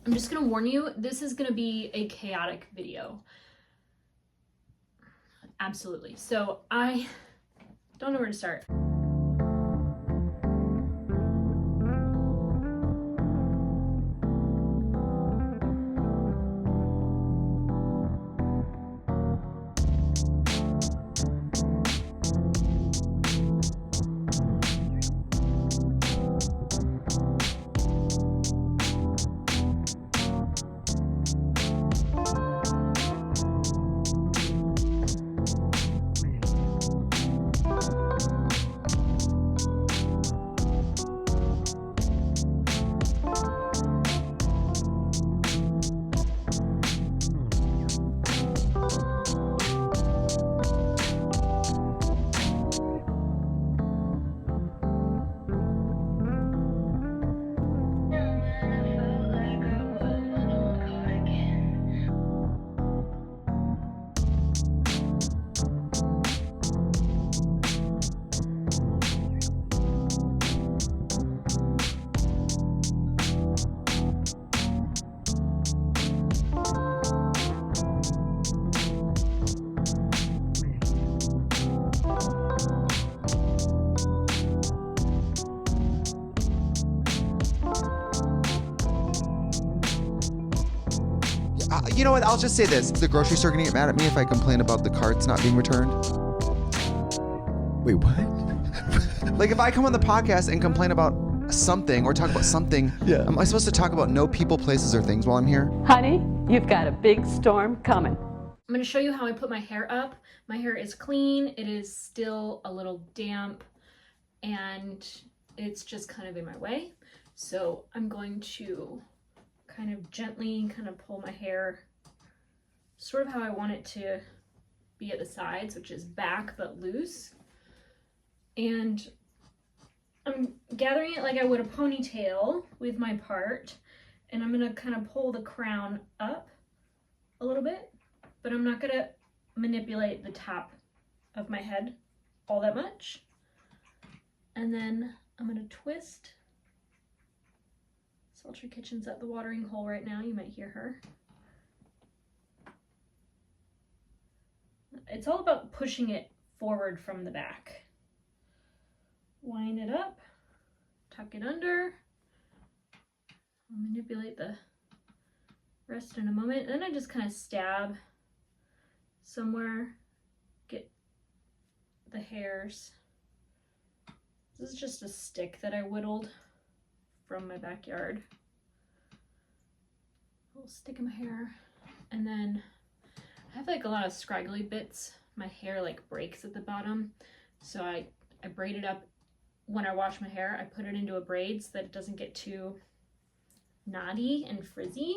I'm just gonna warn you, this is gonna be a chaotic video. Absolutely. So I don't know where to start. You know what? I'll just say this. The grocery store gonna get mad at me if I complain about the carts not being returned. Wait, what? Like if I come on the podcast and complain about something or talk about something, Yeah. am I supposed to talk about no people, places, or things while I'm here? Honey, you've got a big storm coming. I'm going to show you how I put my hair up. My hair is clean. It is still a little damp and it's just kind of in my way. So I'm going to kind of gently kind of pull my hair sort of how I want it to be at the sides, which is back but loose. And I'm gathering it like I would a ponytail with my part, and I'm going to kind of pull the crown up a little bit, but I'm not going to manipulate the top of my head all that much. And then I'm going to twist. Sultry Kitchen's at the watering hole right now. You might hear her. It's all about pushing it forward from the back. Wind it up, tuck it under. I'll manipulate the rest in a moment. Then I just kind of stab somewhere, get the hairs. This is just a stick that I whittled from my backyard. A little stick in my hair. And then I have like a lot of scraggly bits. My hair like breaks at the bottom. So I braid it up. When I wash my hair, I put it into a braid so that it doesn't get too knotty and frizzy.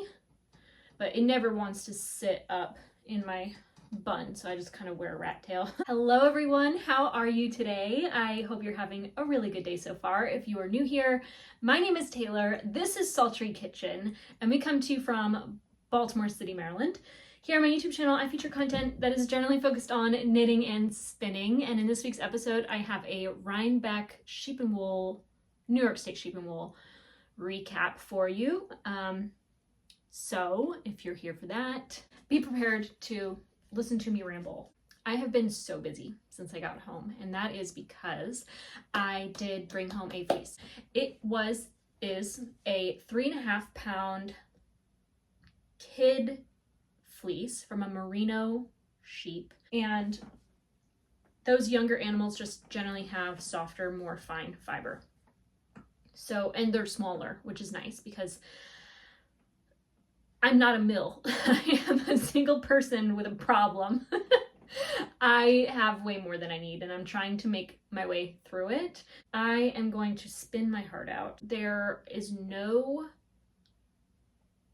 But it never wants to sit up in my bun, so I just kind of wear a rat tail. Hello everyone, how are you today? I hope you're having a really good day so far. If you are new here, my name is Taylor, this is Sultry Kitchen, and we come to you from Baltimore City, Maryland. Here on my YouTube channel, I feature content that is generally focused on knitting and spinning, and in this week's episode, I have a Rhinebeck sheep and wool, New York State sheep and wool recap for you. So if you're here for that, be prepared to listen to me ramble. I have been so busy since I got home, and that is because I did bring home a fleece. It is a 3.5 pound kid fleece from a merino sheep, and those younger animals just generally have softer, more fine fiber. So, and they're smaller, which is nice because I'm not a mill. I am a single person with a problem. I have way more than I need, and I'm trying to make my way through it. I am going to spin my heart out. There is no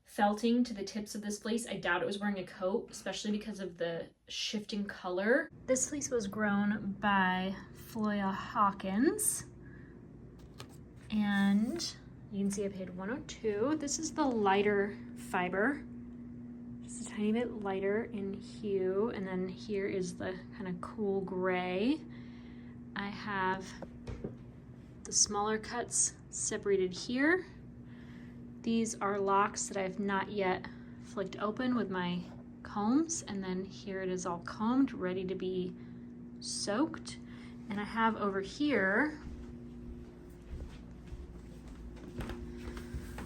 felting to the tips of this fleece. I doubt it was wearing a coat, especially because of the shifting color. This fleece was grown by Floya Hawkins, and you can see I paid $102. This is the lighter fiber, just a tiny bit lighter in hue, and then here is the kind of cool gray. I have the smaller cuts separated here, These are locks that I've not yet flicked open with my combs, and then here it is all combed, ready to be soaked. And I have over here,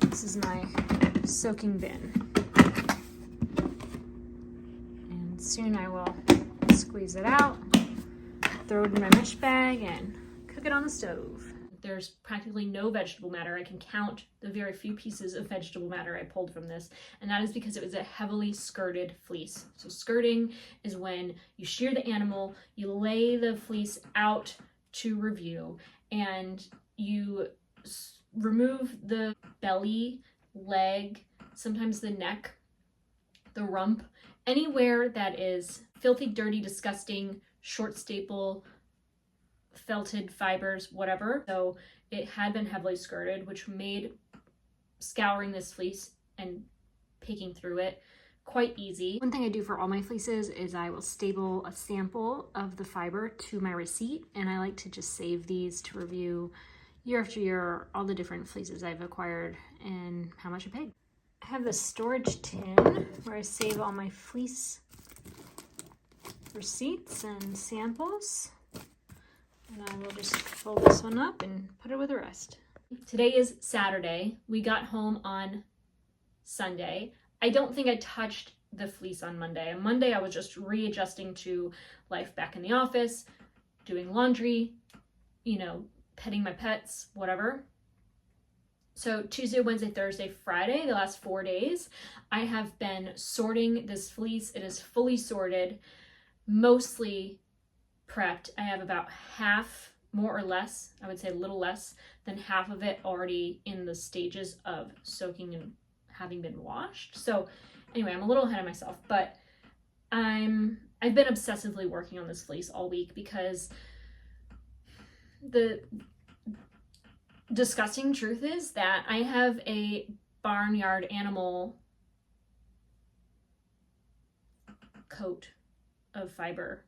this is my soaking bin. And soon I will squeeze it out, throw it in my mesh bag, and cook it on the stove. There's practically no vegetable matter. I can count the very few pieces of vegetable matter I pulled from this, and that is because it was a heavily skirted fleece. So skirting is when you shear the animal, you lay the fleece out to review, and you remove the belly, leg, sometimes the neck, the rump, anywhere that is filthy, dirty, disgusting, short staple, felted fibers, whatever. So it had been heavily skirted, which made scouring this fleece and picking through it quite easy. One thing I do for all my fleeces is I will staple a sample of the fiber to my receipt, and I like to just save these to review year after year all the different fleeces I've acquired and how much I paid. I have this storage tin where I save all my fleece receipts and samples. And I will just fold this one up and put it with the rest. Today is Saturday. We got home on Sunday. I don't think I touched the fleece on Monday. On Monday, I was just readjusting to life back in the office, doing laundry, you know, petting my pets, whatever. So Tuesday, Wednesday, Thursday, Friday, the last 4 days, I have been sorting this fleece. It is fully sorted, mostly prepped. I have about half, more or less, I would say a little less than half of it already in the stages of soaking and having been washed. So anyway, I'm a little ahead of myself, but I've been obsessively working on this fleece all week because the disgusting truth is that I have a barnyard animal coat of fiber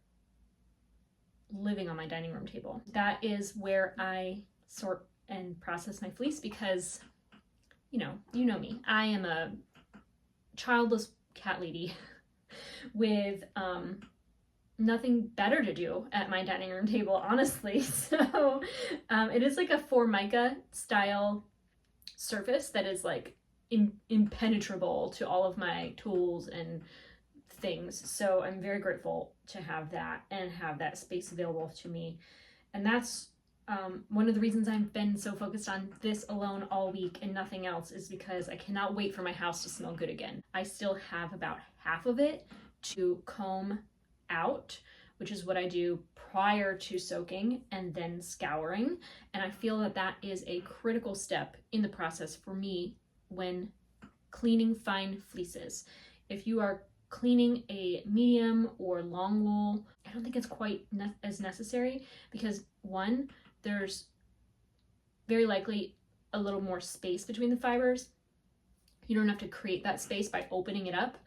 living on my dining room table. That is where I sort and process my fleece because, you know me. I am a childless cat lady with nothing better to do at my dining room table, honestly. So it is like a Formica style surface that is like impenetrable to all of my tools and things. So I'm very grateful to have that and have that space available to me. And that's one of the reasons I've been so focused on this alone all week and nothing else, is because I cannot wait for my house to smell good again. I still have about half of it to comb out, which is what I do prior to soaking and then scouring. And I feel that that is a critical step in the process for me when cleaning fine fleeces. If you are cleaning a medium or long wool, I don't think it's quite as necessary because one, there's very likely a little more space between the fibers. You don't have to create that space by opening it up,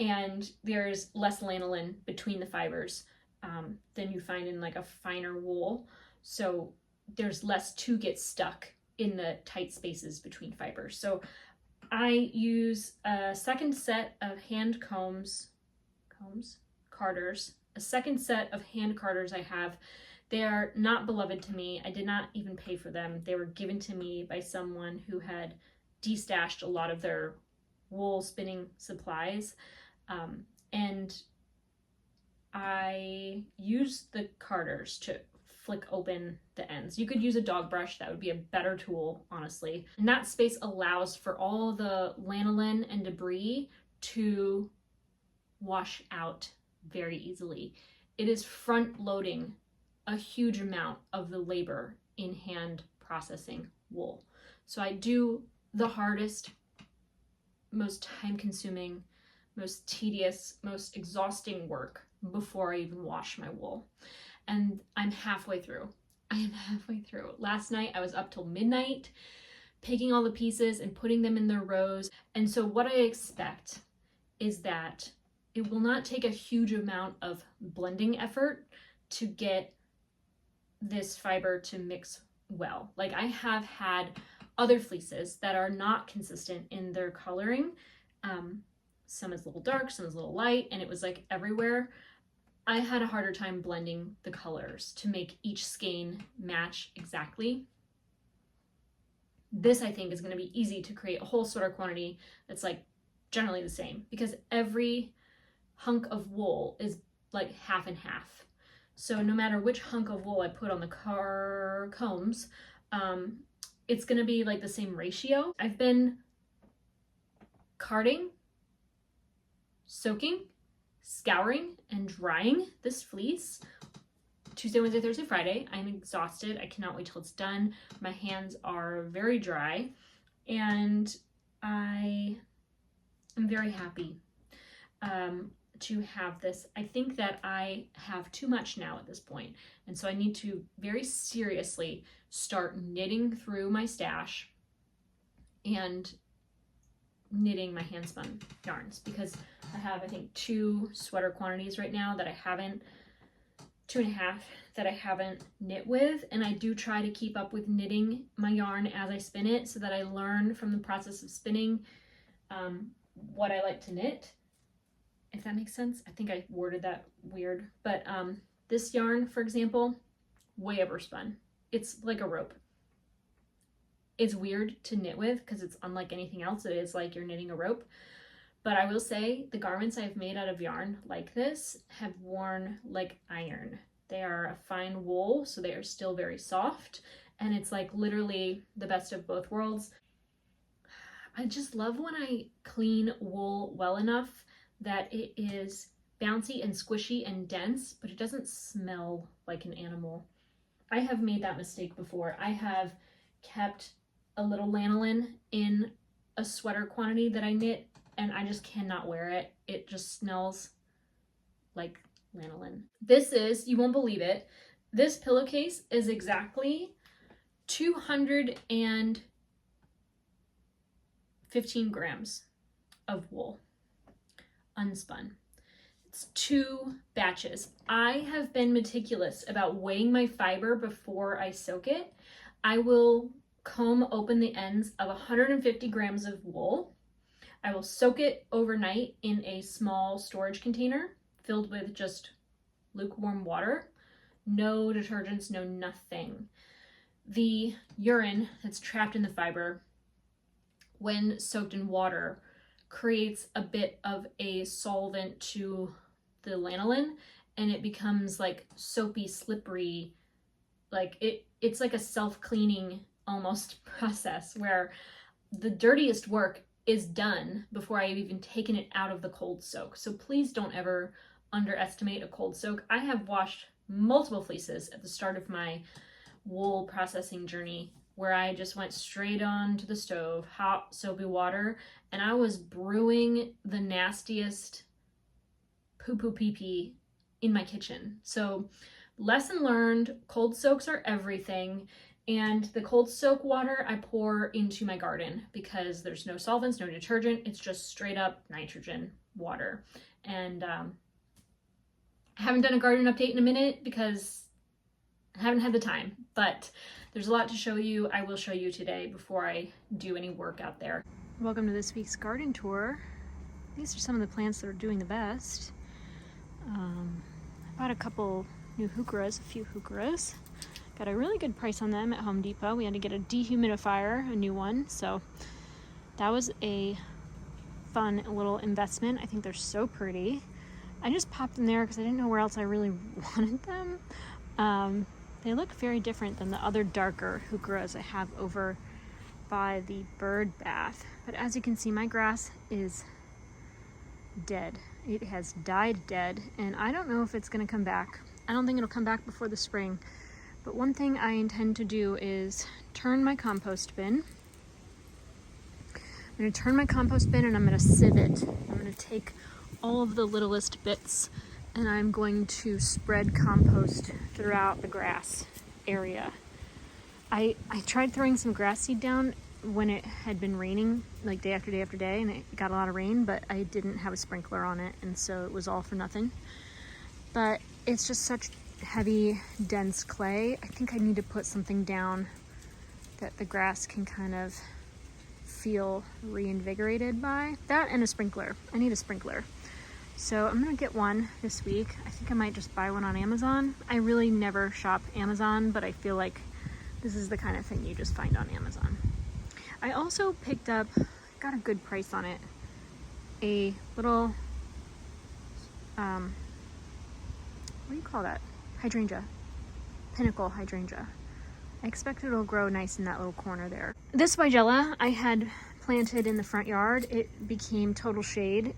and there's less lanolin between the fibers than you find in like a finer wool. So there's less to get stuck in the tight spaces between fibers. So I use a second set of hand carders, a second set of hand carders I have. They are not beloved to me. I did not even pay for them. They were given to me by someone who had destashed a lot of their wool spinning supplies. And I use the carders to flick open the ends. You could use a dog brush. That would be a better tool, honestly. And that space allows for all the lanolin and debris to wash out very easily. It is front loading a huge amount of the labor in hand processing wool. So I do the hardest, most time consuming, most tedious, most exhausting work before I even wash my wool. And I'm halfway through. I am halfway through. Last night I was up till midnight picking all the pieces and putting them in their rows. And so what I expect is that it will not take a huge amount of blending effort to get this fiber to mix well. Like I have had other fleeces that are not consistent in their coloring. Some is a little dark, some is a little light, and it was like everywhere. I had a harder time blending the colors to make each skein match exactly. This, I think, is going to be easy to create a whole sweater quantity that's like generally the same, because every hunk of wool is like half and half. So no matter which hunk of wool I put on the combs, it's going to be like the same ratio. I've been carding, soaking, scouring, and drying this fleece Tuesday, Wednesday, Thursday, Friday. I'm exhausted. I cannot wait till it's done. My hands are very dry, and I am very happy to have this. I think that I have too much now at this point, and so I need to very seriously start knitting through my stash and knitting my handspun yarns, because I have, I think, 2 sweater quantities right now that I haven't, 2.5 that I haven't knit with, and I do try to keep up with knitting my yarn as I spin it so that I learn from the process of spinning what I like to knit, if that makes sense. I think I worded that weird, but this yarn, for example, way overspun. It's like a rope. It's weird to knit with because it's unlike anything else. It is like you're knitting a rope. But I will say the garments I've made out of yarn like this have worn like iron. They are a fine wool, so they are still very soft, and it's like literally the best of both worlds. I just love when I clean wool well enough that it is bouncy and squishy and dense, but it doesn't smell like an animal. I have made that mistake before. I have kept a little lanolin in a sweater quantity that I knit, and I just cannot wear it. It just smells like lanolin. This is, you won't believe it, this pillowcase is exactly 215 grams of wool, unspun. It's 2 batches. I have been meticulous about weighing my fiber before I soak it. I will comb open the ends of 150 grams of wool. I will soak it overnight in a small storage container filled with just lukewarm water. No detergents, no nothing. The urine that's trapped in the fiber, when soaked in water, creates a bit of a solvent to the lanolin, and it becomes like soapy, slippery, like it's like a self-cleaning almost process where the dirtiest work is done before I've even taken it out of the cold soak. So please don't ever underestimate a cold soak. I have washed multiple fleeces at the start of my wool processing journey where I just went straight on to the stove, hot soapy water, and I was brewing the nastiest poo-poo pee-pee in my kitchen. So lesson learned, cold soaks are everything. And the cold soak water I pour into my garden because there's no solvents, no detergent. It's just straight up nitrogen water. And I haven't done a garden update in a minute because I haven't had the time, but there's a lot to show you. I will show you today before I do any work out there. Welcome to this week's garden tour. These are some of the plants that are doing the best. I bought a couple new heucheras, a few heucheras. Got a really good price on them at Home Depot. We had to get a dehumidifier, a new one, so that was a fun little investment. I think they're so pretty. I just popped them there because I didn't know where else I really wanted them. They look very different than the other darker heucheras I have over by the bird bath. But as you can see, my grass is dead. It has died dead, and I don't know if it's going to come back. I don't think it'll come back before the spring. But one thing I intend to do is turn my compost bin. I'm going to turn my compost bin and I'm going to sieve it. I'm going to take all of the littlest bits and I'm going to spread compost throughout the grass area. I tried throwing some grass seed down when it had been raining, like day after day after day, and it got a lot of rain, but I didn't have a sprinkler on it, and so it was all for nothing. But it's just such heavy, dense clay. I think I need to put something down that the grass can kind of feel reinvigorated by. That and a sprinkler. I need a sprinkler. So I'm gonna get one this week. I think I might just buy one on Amazon. I really never shop Amazon, but I feel like this is the kind of thing you just find on Amazon. I also picked up, got a good price on it, a little, what do you call that? Hydrangea. Pinnacle hydrangea. I expect it'll grow nice in that little corner there. This Rhjnebeck I had planted in the front yard. It became total shade,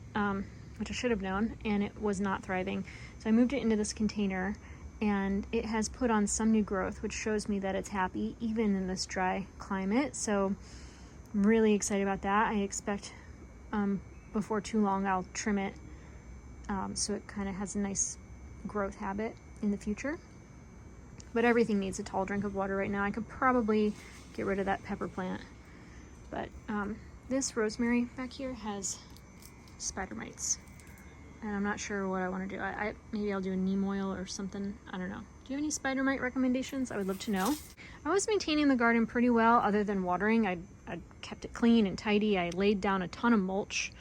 which I should have known, and it was not thriving. So I moved it into this container, and it has put on some new growth, which shows me that it's happy even in this dry climate. So I'm really excited about that. I expect before too long I'll trim it so it kind of has a nice growth habit in the future. But everything needs a tall drink of water right now. I could probably get rid of that pepper plant. But this rosemary back here has spider mites. And I'm not sure what I want to do. Maybe I'll do a neem oil or something. I don't know. Do you have any spider mite recommendations? I would love to know. I was maintaining the garden pretty well other than watering. I kept it clean and tidy. I laid down a ton of mulch,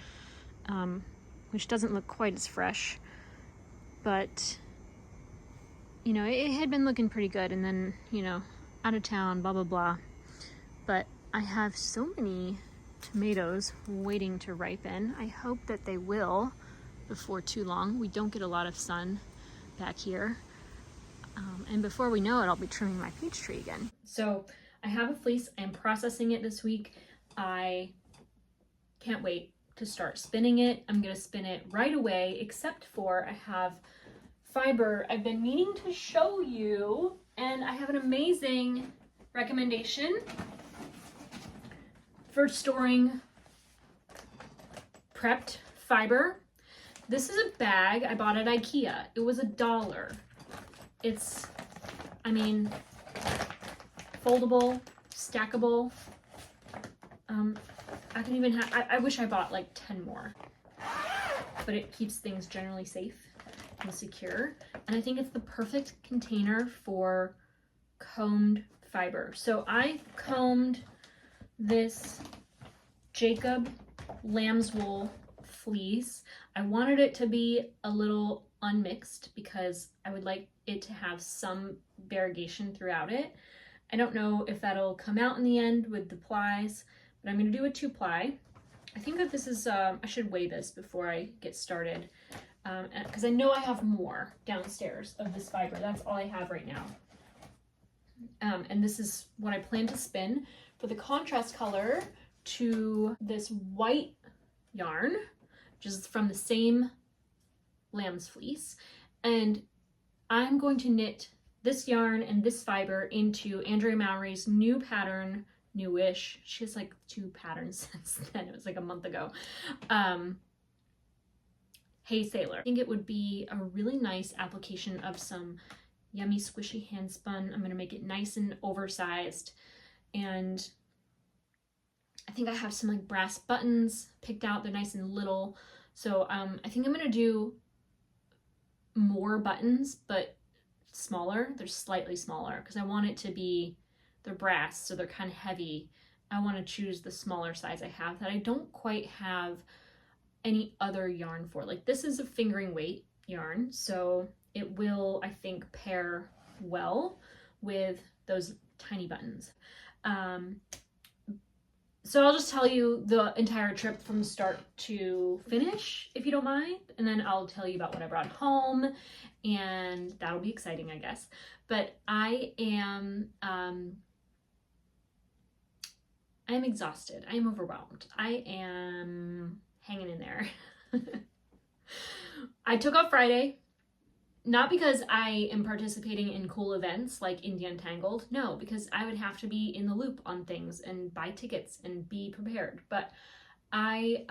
which doesn't look quite as fresh. But you know, it had been looking pretty good, and then, you know, out of town, blah, blah, blah. But I have so many tomatoes waiting to ripen. I hope that they will before too long. We don't get a lot of sun back here. And before we know it, I'll be trimming my peach tree again. So I have a fleece. I'm processing it this week. I can't wait to start spinning it. I'm going to spin it right away, except for I have fiber I've been meaning to show you, and I have an amazing recommendation for storing prepped fiber. This is a bag I bought at IKEA. It was $1. It's, I mean, foldable, stackable. I can even have, I wish I bought like 10 more, but it keeps things generally safe and secure. And I think it's the perfect container for combed fiber. So I combed this Jacob lamb's wool fleece. I wanted it to be a little unmixed because I would like it to have some variegation throughout it. I don't know if that'll come out in the end with the plies, but I'm going to do a 2-ply. I think that this is, I should weigh this before I get started, because I know I have more downstairs of this fiber. That's all I have right now. And this is what I plan to spin for the contrast color to this white yarn, which is from the same lamb's fleece. And I'm going to knit this yarn and this fiber into Andrea Mowry's new pattern, newish. She has like 2 patterns since then. It was like a month ago. Hey Saylor. I think it would be a really nice application of some yummy squishy handspun. I'm going to make it nice and oversized, and I think I have some like brass buttons picked out. They're nice and little, so I think I'm going to do more buttons but smaller. They're slightly smaller because I want it to be, they're brass, so they're kind of heavy. I want to choose the smaller size I have that I don't quite have any other yarn for. Like this is a fingering weight yarn, so it will, I think, pair well with those tiny buttons. So I'll just tell you the entire trip from start to finish, if you don't mind, and then I'll tell you about what I brought home, and that'll be exciting, I guess. But I am exhausted. I am overwhelmed. I am hanging in there. I took off Friday, not because I am participating in cool events like Indie Untangled, no, because I would have to be in the loop on things and buy tickets and be prepared. But I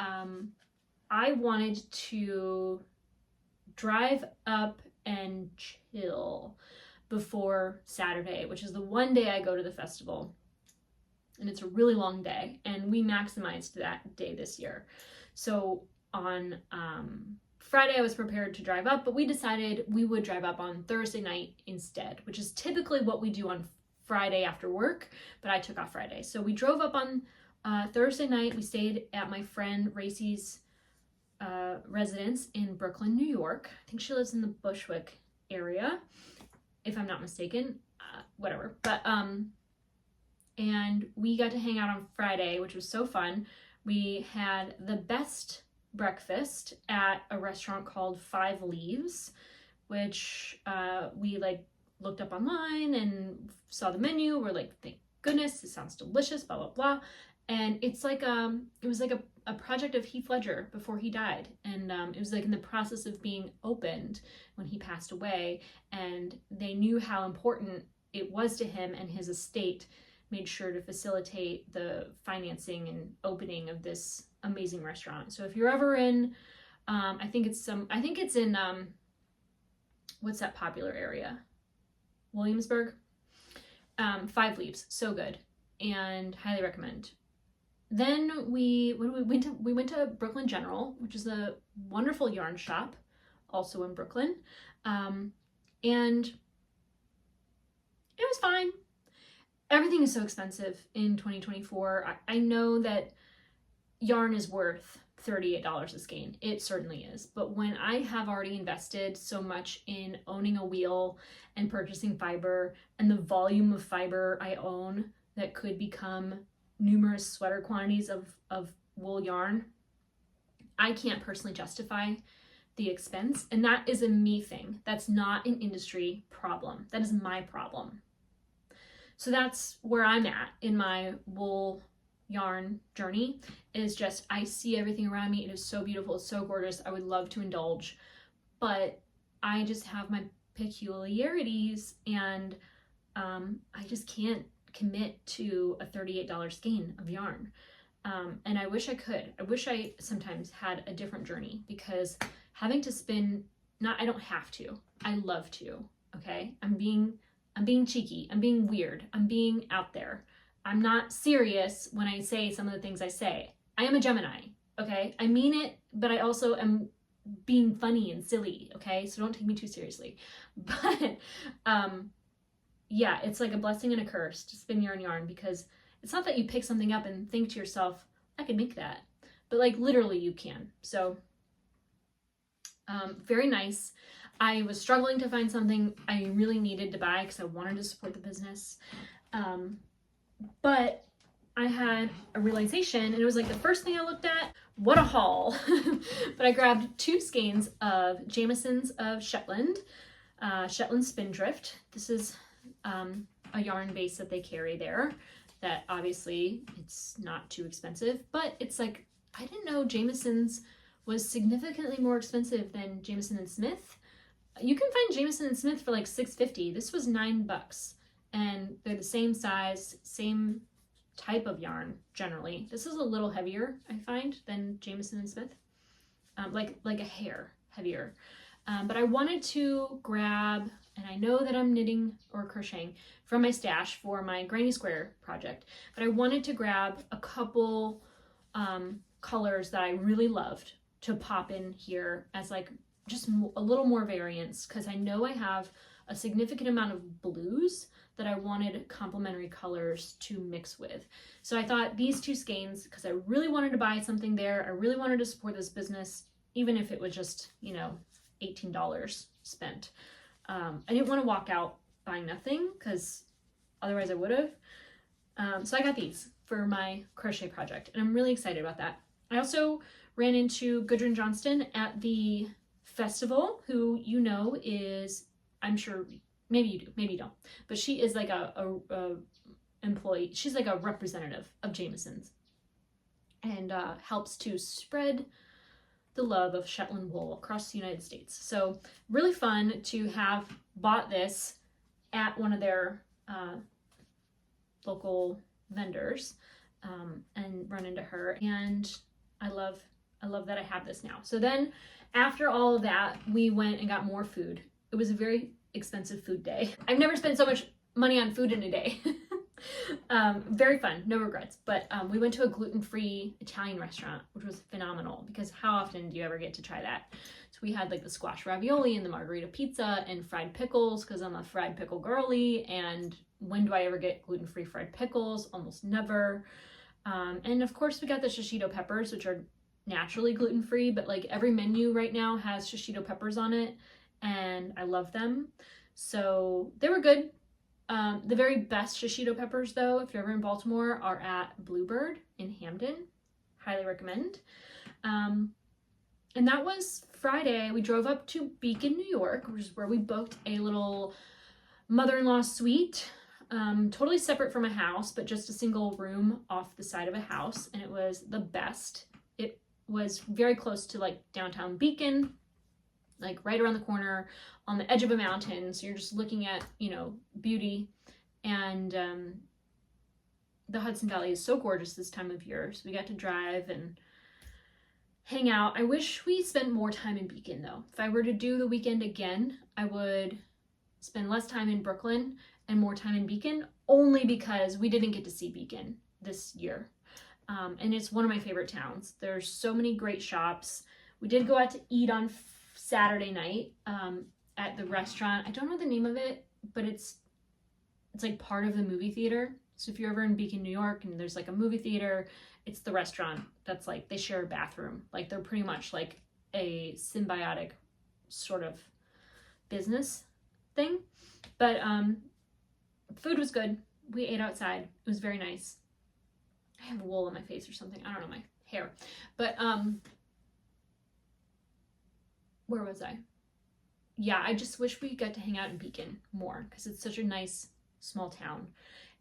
wanted to drive up and chill before Saturday, which is the one day I go to the festival. And it's a really long day, and we maximized that day this year. So on Friday I was prepared to drive up, but we decided we would drive up on Thursday night instead, which is typically what we do on Friday after work, but I took off Friday. So we drove up on Thursday night. We stayed at my friend Racy's residence in Brooklyn, New York. I think she lives in the Bushwick area, if I'm not mistaken. Whatever. But and we got to hang out on Friday, which was so fun. We had the best breakfast at a restaurant called 5 Leaves, which we like looked up online and saw the menu. We're like, thank goodness, it sounds delicious, blah blah blah. And it's like it was like a project of Heath Ledger before he died, and it was like in the process of being opened when he passed away, and they knew how important it was to him, and his estate made sure to facilitate the financing and opening of this amazing restaurant. So if you're ever in, I think it's in what's that popular area? Williamsburg. 5 Leaves, so good, and highly recommend. Then we went to Brooklyn General, which is a wonderful yarn shop, also in Brooklyn, and it was fine. Everything is so expensive in 2024. I know that yarn is worth $38 a skein. It certainly is. But when I have already invested so much in owning a wheel and purchasing fiber, and the volume of fiber I own that could become numerous sweater quantities of wool yarn, I can't personally justify the expense. And that is a me thing. That's not an industry problem. That is my problem. So that's where I'm at in my wool yarn journey, is just I see everything around me. It is so beautiful. It's so gorgeous. I would love to indulge, but I just have my peculiarities, and I just can't commit to a $38 skein of yarn. And I wish I could. I wish I sometimes had a different journey, because having to spin, I don't have to. I love to, okay? I'm being cheeky. I'm being weird. I'm being out there. I'm not serious when I say some of the things I say. I am a Gemini, okay? I mean it, but I also am being funny and silly, okay? So don't take me too seriously. But yeah, it's like a blessing and a curse to spin your own yarn, because it's not that you pick something up and think to yourself, I could make that. But like literally you can. So very nice. I was struggling to find something I really needed to buy because I wanted to support the business. But I had a realization, and it was like the first thing I looked at. What a haul. But I grabbed 2 skeins of Jamieson's of Shetland, Shetland Spindrift. This is a yarn base that they carry there, that obviously it's not too expensive, but it's like, I didn't know Jamieson's was significantly more expensive than Jamieson and Smith. You can find Jamieson and Smith for like $6.50. This was $9, and they're the same size, same type of yarn generally. This is a little heavier, I find, than Jamieson and Smith, like a hair heavier. But I wanted to grab, and I know that I'm knitting or crocheting from my stash for my Granny Square project, but I wanted to grab a couple colors that I really loved to pop in here as like just a little more variance, because I know I have a significant amount of blues that I wanted complementary colors to mix with. So I thought these 2 skeins, because I really wanted to buy something there. I really wanted to support this business, even if it was just, you know, $18 spent. I didn't want to walk out buying nothing, because otherwise I would have. So I got these for my crochet project, and I'm really excited about that. I also ran into Gudrun Johnston at the festival, who you know is, I'm sure, maybe you do, maybe you don't, but she is like a employee. She's like a representative of Jamieson's, and helps to spread the love of Shetland wool across the United States. So really fun to have bought this at one of their local vendors, and run into her, and I love that I have this now. So then after all of that, we went and got more food. It was a very expensive food day. I've never spent so much money on food in a day. Very fun, no regrets. But we went to a gluten-free Italian restaurant, which was phenomenal because how often do you ever get to try that? So we had like the squash ravioli and the margarita pizza and fried pickles because I'm a fried pickle girly. And when do I ever get gluten-free fried pickles? Almost never. And of course we got the shishito peppers, which are naturally gluten-free, but like every menu right now has shishito peppers on it and I love them. So they were good. The very best shishito peppers, though, if you're ever in Baltimore, are at Bluebird in Hamden. Highly recommend. And that was Friday. We drove up to Beacon, New York, which is where we booked a little mother-in-law suite. Totally separate from a house, but just a single room off the side of a house. And it was the best. It was very close to like downtown Beacon, like right around the corner on the edge of a mountain. So you're just looking at, you know, beauty. And the Hudson Valley is so gorgeous this time of year. So we got to drive and hang out. I wish we spent more time in Beacon though. If I were to do the weekend again, I would spend less time in Brooklyn and more time in Beacon, only because we didn't get to see Beacon this year. And it's one of my favorite towns. There's so many great shops. We did go out to eat on Saturday night at the restaurant. I don't know the name of it, but it's like part of the movie theater. So if you're ever in Beacon, New York, and there's like a movie theater, it's the restaurant that's like, they share a bathroom. Like they're pretty much like a symbiotic sort of business thing. But food was good. We ate outside. It was very nice. I have wool on my face or something. I don't know, my hair. But where was I? Yeah, I just wish we got to hang out in Beacon more because it's such a nice small town.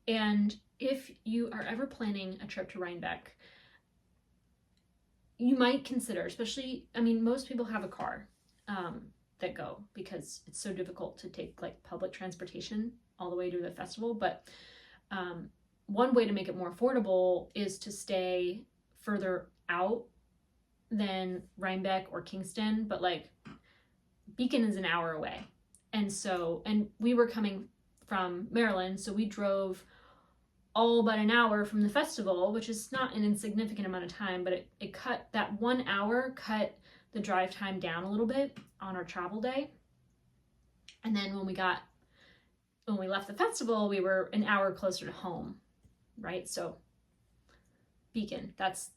And if you are ever planning a trip to Rhinebeck, you might consider, especially, I mean, most people have a car that go because it's so difficult to take like public transportation all the way to the festival. But one way to make it more affordable is to stay further out than Rhinebeck or Kingston, but like Beacon is an hour away. And so, and we were coming from Maryland, so we drove all but an hour from the festival, which is not an insignificant amount of time, but it cut, that 1 hour cut the drive time down a little bit on our travel day. And then when we left the festival, we were an hour closer to home, right? So Beacon, that's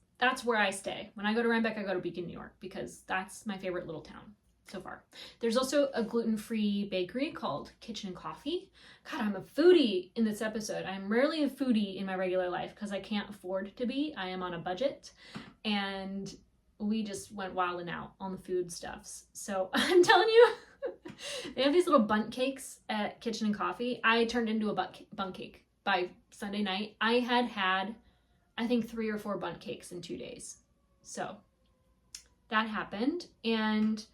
where I stay. When I go to Rhinebeck, I go to Beacon, New York, because that's my favorite little town so far. There's also a gluten-free bakery called Kitchen and Coffee. God, I'm a foodie in this episode. I'm rarely a foodie in my regular life because I can't afford to be. I am on a budget, and we just went wild and out on the food stuffs. So I'm telling you, they have these little bundt cakes at Kitchen and Coffee. I turned into a bundt cake by Sunday night. I had I think 3 or 4 bundt cakes in 2 days. So that happened. And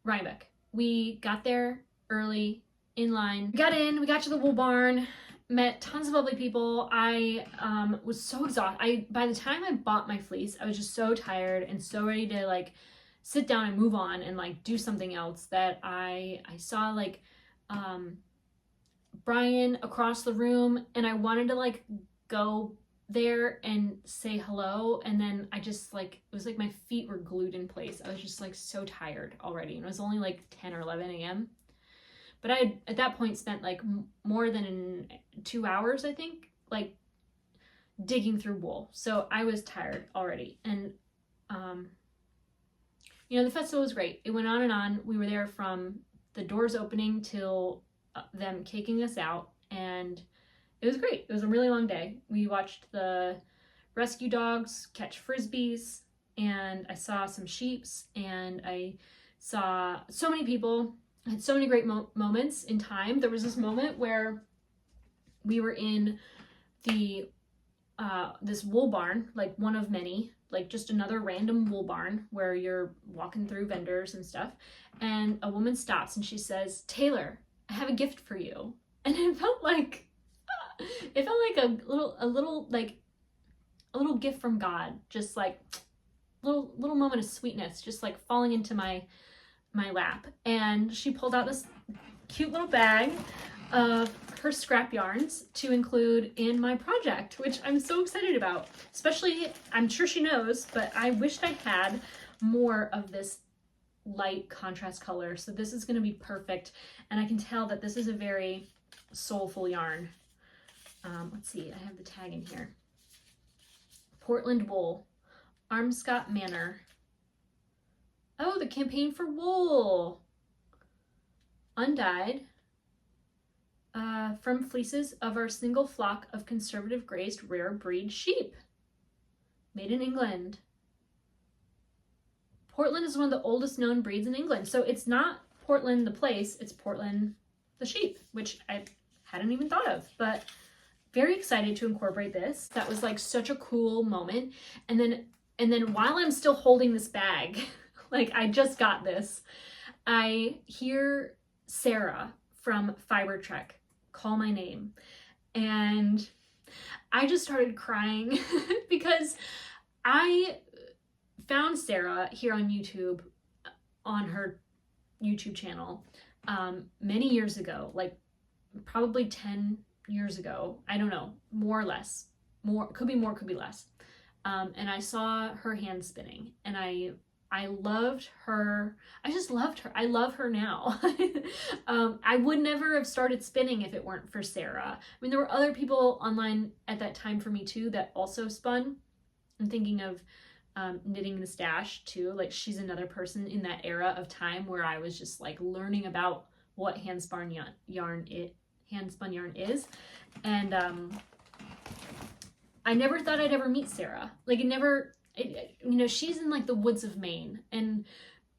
Rhinebeck. We got there early, in line. We got in, we got to the wool barn, met tons of lovely people. I was so exhausted. By the time I bought my fleece, I was just so tired and so ready to like sit down and move on and like do something else that I saw like Brian across the room, and I wanted to like go there and say hello, and then I just like, it was like my feet were glued in place. I was just like so tired already, and it was only like 10 or 11 a.m. But I had at that point spent like more than 2 hours, I think, like digging through wool. So I was tired already. And you know, the festival was great. It went on and on. We were there from the doors opening till them kicking us out, and it was great. It was a really long day. We watched the rescue dogs catch frisbees, and I saw some sheeps, and I saw so many people. I had so many great moments in time. There was this moment where we were in the this wool barn, like one of many, like just another random wool barn where you're walking through vendors and stuff, and a woman stops and she says, "Taylor, I have a gift for you." And it felt like a little gift from God, just like little moment of sweetness, just like falling into my lap. And she pulled out this cute little bag of her scrap yarns to include in my project, which I'm so excited about. Especially, I'm sure she knows, but I wished I had more of this light contrast color. So this is going to be perfect. And I can tell that this is a very soulful yarn. Let's see, I have the tag in here. Portland wool, Armscott Manor. Oh, the campaign for wool. Undyed from fleeces of our single flock of conservative grazed rare breed sheep. Made in England. Portland is one of the oldest known breeds in England. So it's not Portland the place, it's Portland the sheep, which I hadn't even thought of, but very excited to incorporate this. That was like such a cool moment. And then while I'm still holding this bag, like I just got this, I hear Sarah from Fiber Trek call my name. And I just started crying because I found Sarah here on YouTube, on her YouTube channel, many years ago, like probably 10 years ago. I don't know, more or less. Could be more, could be less. And I saw her hand spinning and I loved her. I just loved her. I love her now. I would never have started spinning if it weren't for Sarah. I mean, there were other people online at that time for me too that also spun. I'm thinking of Knitting the Stash too. Like she's another person in that era of time where I was just like learning about what handspun yarn is. And I never thought I'd ever meet Sarah. Like you know, she's in like the woods of Maine, and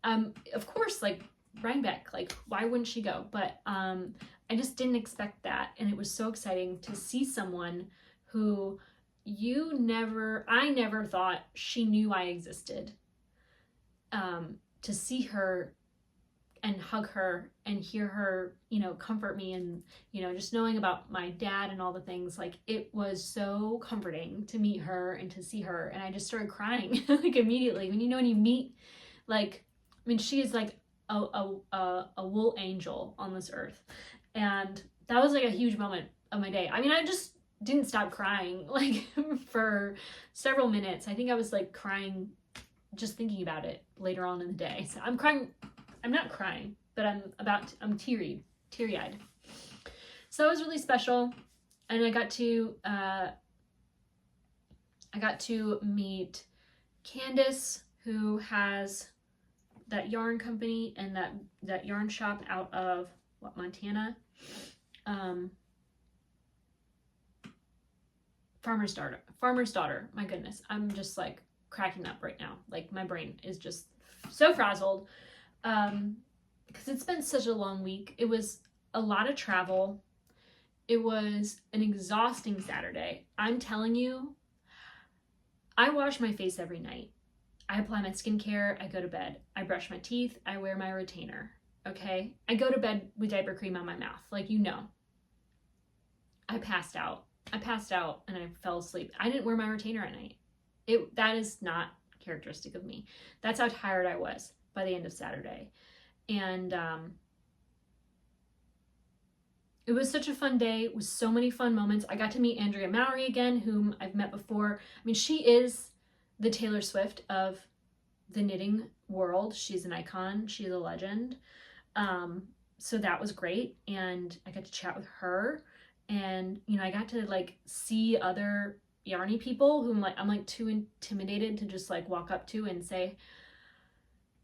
of course, like Rhinebeck, like why wouldn't she go? But I just didn't expect that, and it was so exciting to see someone who I never thought she knew I existed. To see her and hug her and hear her, you know, comfort me, and, you know, just knowing about my dad and all the things, like it was so comforting to meet her and to see her. And I just started crying like immediately. When you meet, like, I mean, she is like a wool angel on this earth. And that was like a huge moment of my day. I mean, I just didn't stop crying like for several minutes. I think I was like crying just thinking about it later on in the day. So I'm crying. I'm not crying, but I'm teary-eyed. So it was really special. And I got to meet Candace, who has that yarn company and that yarn shop out of Montana. Farmer's daughter. My goodness. I'm just like cracking up right now. Like my brain is just so frazzled. Because it's been such a long week. It was a lot of travel. It was an exhausting Saturday. I'm telling you, I wash my face every night. I apply my skincare. I go to bed. I brush my teeth. I wear my retainer. Okay? I go to bed with diaper cream on my mouth. Like, you know. I passed out and I fell asleep. I didn't wear my retainer at night. That is not characteristic of me. That's how tired I was by the end of Saturday. And it was such a fun day with so many fun moments. I got to meet Andrea Mowry again, whom I've met before. I mean, she is the Taylor Swift of the knitting world. She's an icon. She's a legend. So that was great. And I got to chat with her. And, you know, I got to like see other yarny people whom I'm like too intimidated to just like walk up to and say,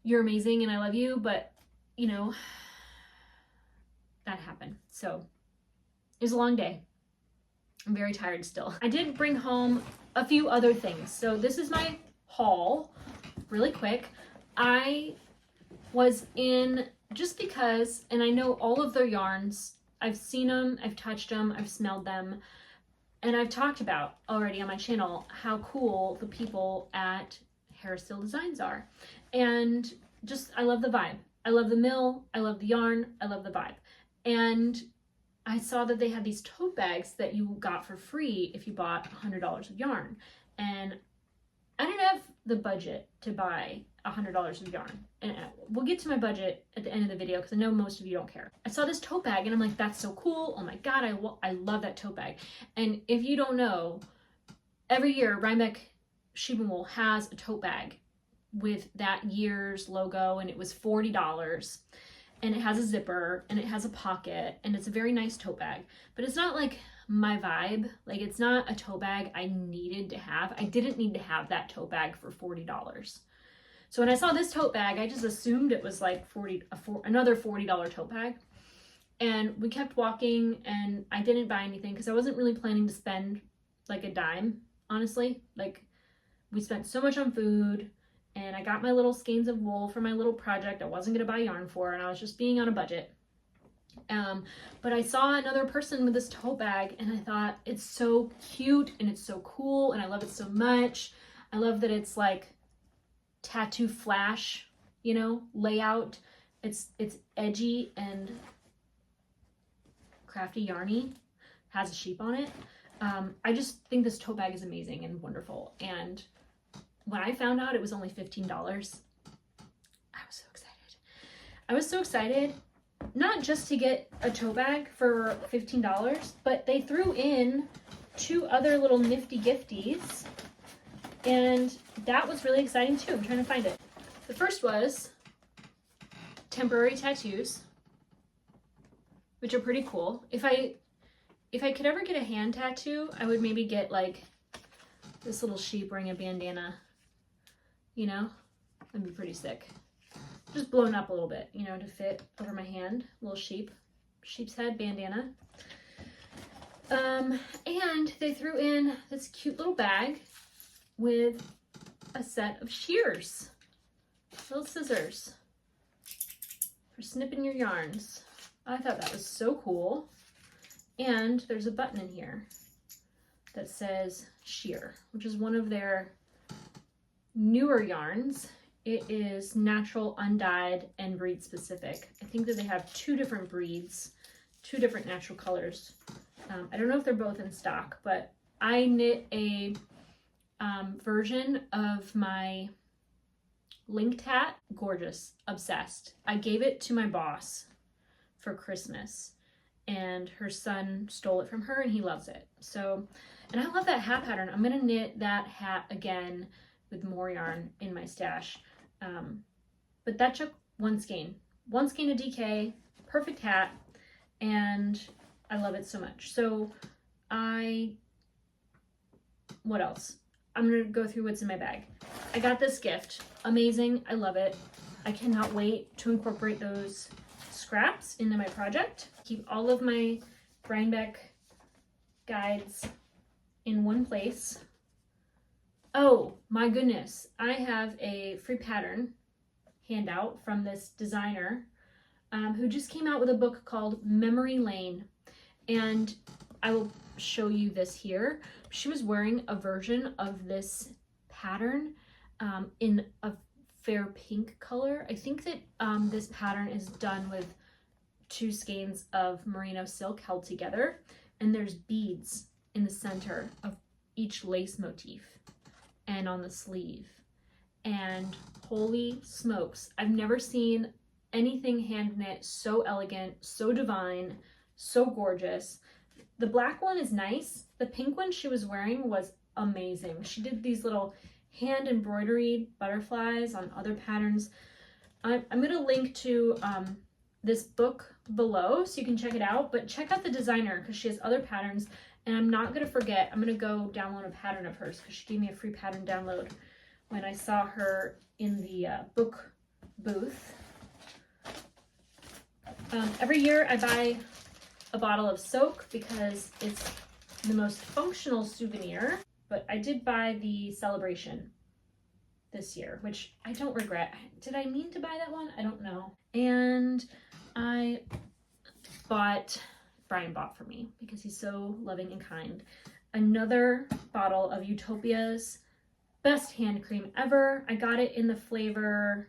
you're amazing and I love you, but you know, that happened. So it was a long day. I'm very tired still. I did bring home a few other things. So this is my haul, really quick. I was in, just because, and I know all of their yarns, I've seen them, I've touched them, I've smelled them, and I've talked about already on my channel how cool the people at Hairstyle Designs are. And just, I love the vibe. I love the mill, I love the yarn, I love the vibe. And I saw that they had these tote bags that you got for free if you bought $100 of yarn. And I didn't have the budget to buy $100 of yarn. And we'll get to my budget at the end of the video because I know most of you don't care. I saw this tote bag and I'm like, that's so cool. Oh my God, I love that tote bag. And if you don't know, every year Rhinebeck Sheep and Wool has a tote bag with that year's logo, and it was $40. And it has a zipper and it has a pocket and it's a very nice tote bag, but it's not like my vibe. Like, it's not a tote bag I needed to have. I didn't need to have that tote bag for $40. So when I saw this tote bag, I just assumed it was like another $40 tote bag. And we kept walking and I didn't buy anything because I wasn't really planning to spend like a dime, honestly. Like, we spent so much on food, and I got my little skeins of wool for my little project I wasn't gonna buy yarn for, and I was just being on a budget. But I saw another person with this tote bag and I thought, it's so cute and it's so cool and I love it so much. I love that it's like tattoo flash, you know, layout. It's edgy and crafty yarny, has a sheep on it. I just think this tote bag is amazing and wonderful. And when I found out it was only $15, I was so excited. I was so excited, not just to get a tote bag for $15, but they threw in 2 other little nifty gifties. And that was really exciting too. I'm trying to find it. The first was temporary tattoos, which are pretty cool. If I could ever get a hand tattoo, I would maybe get like this little sheep wearing a bandana, you know? That'd be pretty sick. Just blown up a little bit, you know, to fit over my hand. Little sheep's head bandana. And they threw in this cute little bag with a set of shears, little scissors for snipping your yarns. I thought that was so cool. And there's a button in here that says shear, which is one of their newer yarns. It is natural, undyed, and breed specific. I think that they have 2 different breeds, 2 different natural colors. I don't know if they're both in stock, but I knit a version of my linked hat. Gorgeous, obsessed. I gave it to my boss for Christmas, and her son stole it from her and he loves it. So, and I love that hat pattern. I'm gonna knit that hat again with more yarn in my stash. But that took 1 skein of DK, perfect hat, and I love it so much. So what else? I'm gonna go through what's in my bag. I got this gift, amazing, I love it. I cannot wait to incorporate those scraps into my project. Keep all of my Rhinebeck guides in one place. Oh my goodness, I have a free pattern handout from this designer who just came out with a book called Memory Lane, and I will show you this here. She was wearing a version of this pattern in a fair pink color. I think that this pattern is done with 2 skeins of merino silk held together, and there's beads in the center of each lace motif and on the sleeve. And holy smokes, I've never seen anything hand knit so elegant, so divine, so gorgeous. The black one is nice. The pink one she was wearing was amazing. She did these little hand embroidery butterflies on other patterns. I'm gonna link to this book below so you can check it out, but check out the designer because she has other patterns. And I'm not gonna forget, I'm gonna go download a pattern of hers because she gave me a free pattern download when I saw her in the book booth. Every year I buy a bottle of soak because it's the most functional souvenir, but I did buy the Celebration this year, which I don't regret. Did I mean to buy that one? I don't know. And Brian bought for me because he's so loving and kind, another bottle of Utopia's best hand cream ever. I got it in the flavor,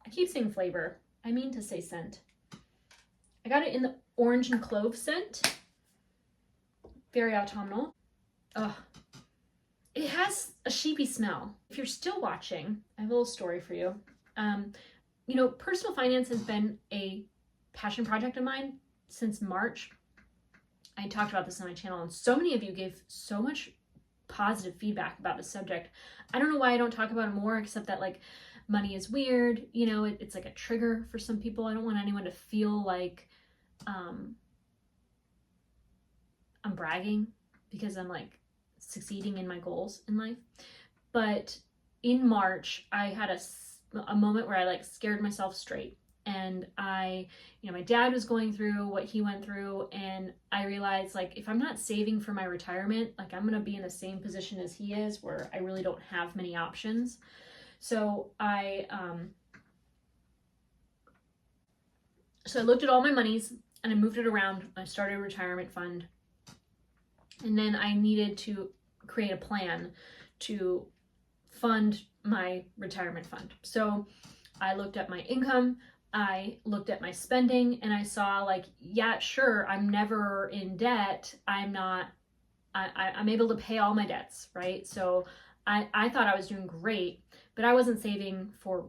I keep saying flavor, I mean to say scent. I got it in the orange and clove scent. Very autumnal. Ugh. It has a sheepy smell. If you're still watching, I have a little story for you. You know, personal finance has been a passion project of mine since March. I talked about this on my channel, and so many of you gave so much positive feedback about this subject. I don't know why I don't talk about it more, except that like money is weird, you know, it's like a trigger for some people. I don't want anyone to feel like I'm bragging because I'm like succeeding in my goals in life. But in March, I had a moment where I like scared myself straight. And you know, my dad was going through what he went through, and I realized like if I'm not saving for my retirement, like I'm gonna be in the same position as he is, where I really don't have many options. So I looked at all my monies and I moved it around. I started a retirement fund, and then I needed to create a plan to fund my retirement fund. So I looked at my income, I looked at my spending, and I saw like, yeah, sure, I'm never in debt. I'm able to pay all my debts, right? So I thought I was doing great, but I wasn't saving for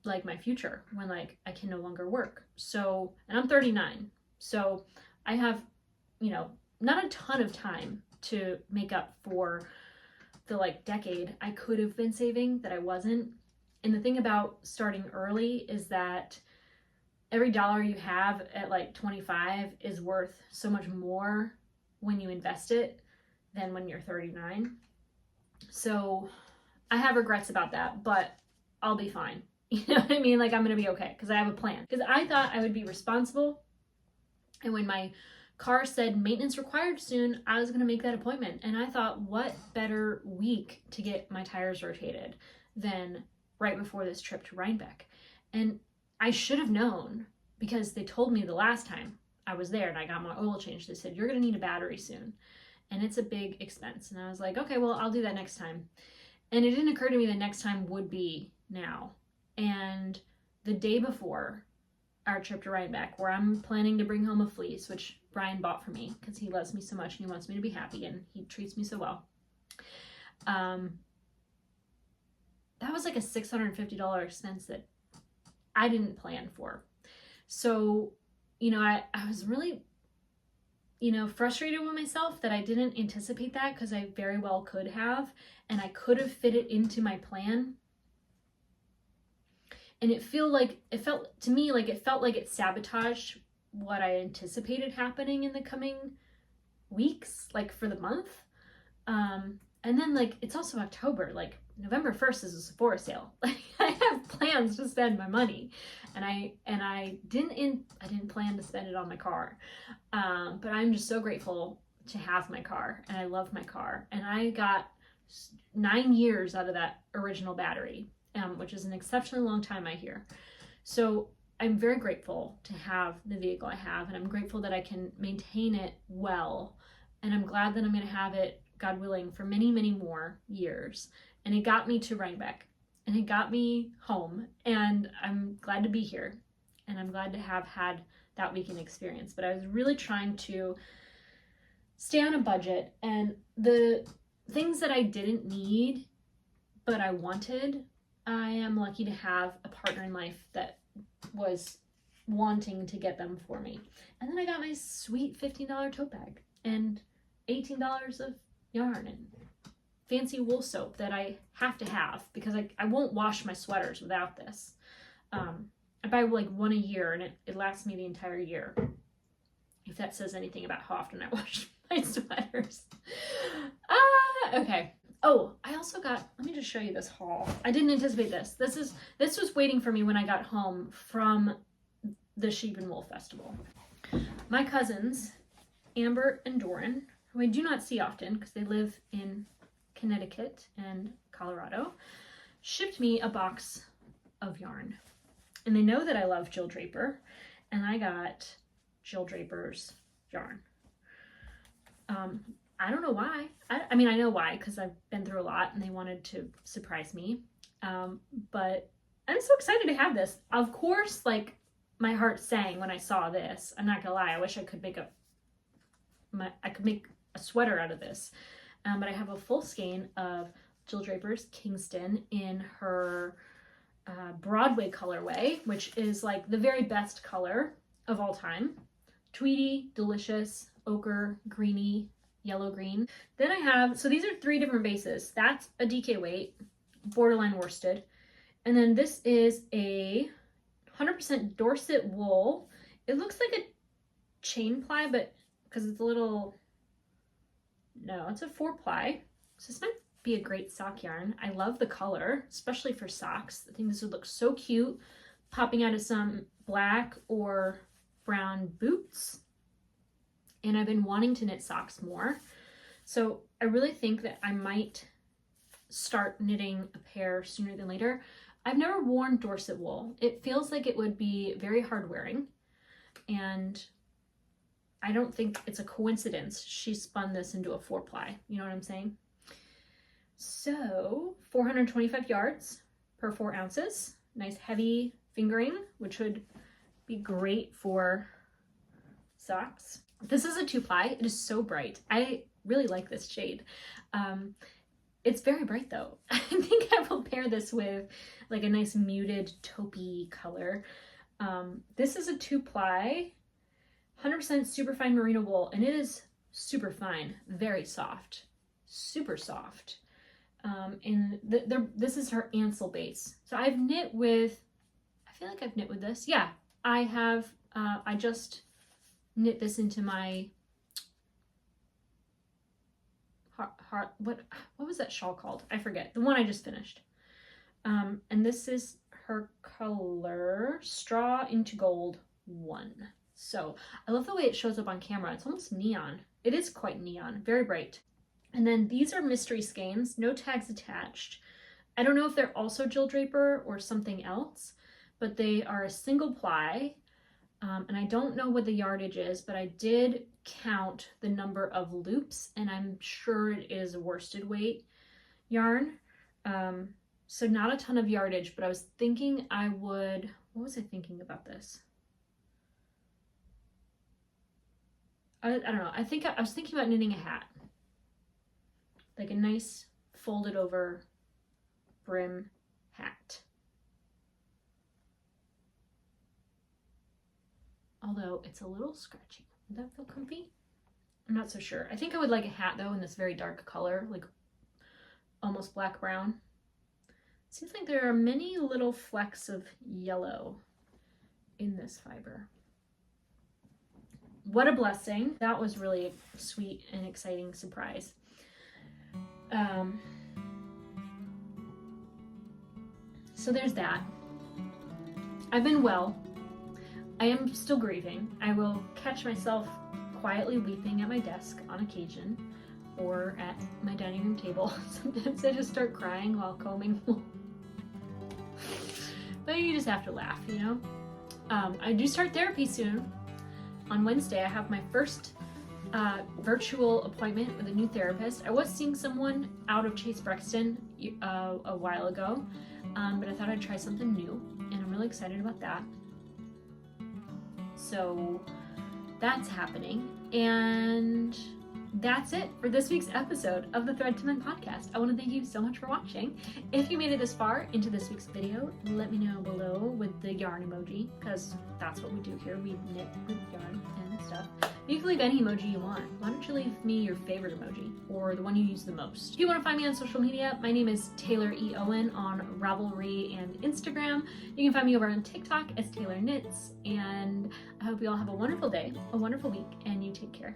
like my future when like I can no longer work. So, and I'm 39. So I have, you know, not a ton of time to make up for the like decade I could have been saving that I wasn't. And the thing about starting early is that every dollar you have at like 25 is worth so much more when you invest it than when you're 39. So I have regrets about that, but I'll be fine. You know what I mean? Like I'm gonna be okay because I have a plan. Because I thought I would be responsible, and when my car said maintenance required soon, I was going to make that appointment. And I thought, what better week to get my tires rotated than right before this trip to Rhinebeck? And I should have known, because they told me the last time I was there and I got my oil changed. They said, you're going to need a battery soon, and it's a big expense. And I was like, okay, well, I'll do that next time. And it didn't occur to me the next time would be now. And the day before our trip to Rhinebeck, where I'm planning to bring home a fleece, which Brian bought for me because he loves me so much and he wants me to be happy and he treats me so well. That was like a $650 expense that I didn't plan for. So, you know, I was really, you know, frustrated with myself that I didn't anticipate that, because I very well could have, and I could have fit it into my plan. And it felt to me like it sabotaged what I anticipated happening in the coming weeks, like for the month. And then like, it's also October, like November 1st is a Sephora sale. Like I have plans to spend my money, and I didn't plan to spend it on my car. But I'm just so grateful to have my car, and I love my car. And I got 9 years out of that original battery. Which is an exceptionally long time, I hear. So I'm very grateful to have the vehicle I have, and I'm grateful that I can maintain it well. And I'm glad that I'm going to have it, God willing, for many, many more years. And it got me to Rhinebeck, and it got me home, and I'm glad to be here. And I'm glad to have had that weekend experience. But I was really trying to stay on a budget, and the things that I didn't need, but I wanted, I am lucky to have a partner in life that was wanting to get them for me. And then I got my sweet $15 tote bag and $18 of yarn and fancy wool soap that I have to have, because I won't wash my sweaters without this. I buy like one a year, and it lasts me the entire year, if that says anything about how often I wash my sweaters. Okay. Oh, I also got, let me just show you this haul. I didn't anticipate this. This was waiting for me when I got home from the Sheep and Wool Festival. My cousins, Amber and Doran, who I do not see often because they live in Connecticut and Colorado, shipped me a box of yarn. And they know that I love Jill Draper, and I got Jill Draper's yarn. I don't know why. I mean, I know why, because I've been through a lot and they wanted to surprise me. But I'm so excited to have this. Of course, like, my heart sang when I saw this. I'm not gonna lie. I wish I could make a sweater out of this. But I have a full skein of Jill Draper's Kingston in her Broadway colorway, which is like the very best color of all time. Tweedy, delicious, ochre, greeny, yellow green. Then I have, so these are 3 different bases. That's a DK weight, borderline worsted. And then this is a 100% Dorset wool. It looks like a chain ply, but because it's a little, no, it's a 4-ply. So this might be a great sock yarn. I love the color, especially for socks. I think this would look so cute popping out of some black or brown boots. And I've been wanting to knit socks more. So I really think that I might start knitting a pair sooner than later. I've never worn Dorset wool. It feels like it would be very hard wearing. And I don't think it's a coincidence she spun this into a 4-ply. You know what I'm saying? So 425 yards per 4 ounces. Nice heavy fingering, which would be great for socks. This is a 2-ply. It is so bright. I really like this shade. It's very bright though. I think I will pair this with like a nice muted taupey color. This is a 2-ply, 100% superfine merino wool, and it is super fine, very soft, super soft. And this is her Ansel base. So I've knit with, I feel like I've knit with this. Yeah, I have. I just knit this into my what was that shawl called? I forget. The one I just finished. And this is her color Straw into Gold 1. So I love the way it shows up on camera. It's almost neon. It is quite neon, very bright. And then these are mystery skeins, no tags attached. I don't know if they're also Jill Draper or something else, but they are a single ply. And I don't know what the yardage is, but I did count the number of loops, and I'm sure it is worsted weight yarn. So not a ton of yardage, but I was thinking I would, what was I thinking about this? I don't know. I think I was thinking about knitting a hat. Like a nice folded over brim hat. Although it's a little scratchy. Would that feel comfy? I'm not so sure. I think I would like a hat though in this very dark color, like almost black brown. Seems like there are many little flecks of yellow in this fiber. What a blessing. That was really a sweet and exciting surprise. So there's that. I've been well. I am still grieving. I will catch myself quietly weeping at my desk on occasion or at my dining room table. Sometimes I just start crying while combing. But you just have to laugh, you know? I do start therapy soon. On Wednesday, I have my first virtual appointment with a new therapist. I was seeing someone out of Chase Brexton a while ago, but I thought I'd try something new, and I'm really excited about that. So that's happening, and that's it for this week's episode of the Thread to Mend podcast. I want to thank you so much for watching. If you made it this far into this week's video, let me know below with the yarn emoji, because that's what we do here. We knit with yarn and stuff. You can leave any emoji you want. Why don't you leave me your favorite emoji, or the one you use the most? If you want to find me on social media, my name is TAYLOREOWEN on Ravelry and Instagram. You can find me over on TikTok as Taylor Knits, and I hope you all have a wonderful day, a wonderful week, and you take care.